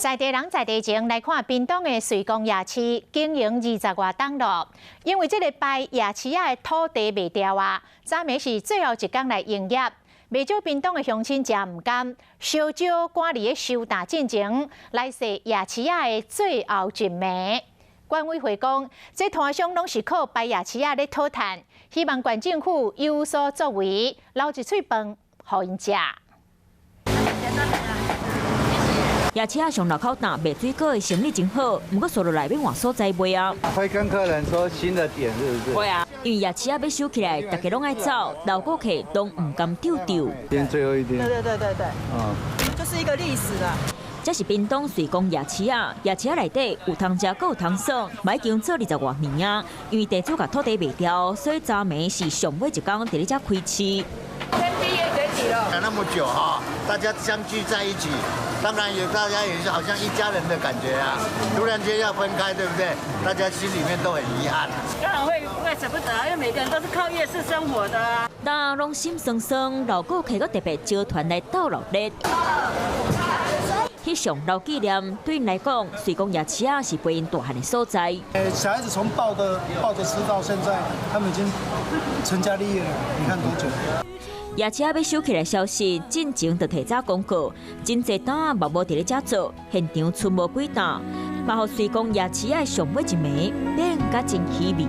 在地人在地前来看屏东的水工夜市经营20多档了，因为这个拜夜市的土地卖掉啊，昨暝是最后一天来营业。不少屏东的乡亲也唔甘，烧酒赶离的收大进前来踅夜市的最后一暝。管委会讲，这摊商拢是靠拜夜市咧讨赚，希望县政府有所作为，留一嘴饭互因食。夜市上路口大卖水果的生意真好，不过收入内面换所在卖啊。会跟客人说新的点是不是？会啊，因为夜市要收起来，大家拢爱走，老顾客都唔敢丢丢。今天最后一天。对。就是一个历史啦。这是屏东水工夜市啊，夜市内底有通食，阁有通耍，已经做20多年啊。因为地主把土地卖掉，所以昨暝是上尾一天在咧遮开市。天地也解体了。那么久哈，大家相聚在一起。当然大家也是好像一家人的感觉啊，突然间要分开，对不对？大家心里面都很遗憾。当然会舍不得啊，因为每个人都是靠夜市生活的啊。大家拢心酸酸，老顾客阁特别招团来斗热闹。翕相留纪念，对因来讲，水工夜市啊是陪因大汉的所在。小孩子从抱着吃到现在，他们已经成家立业了，你看多久？夜市要收起来消息，进前就提早公告，真侪单默默伫咧遮做，现场出无几单，嘛互水工夜市的上尾一暝变甲真稀微。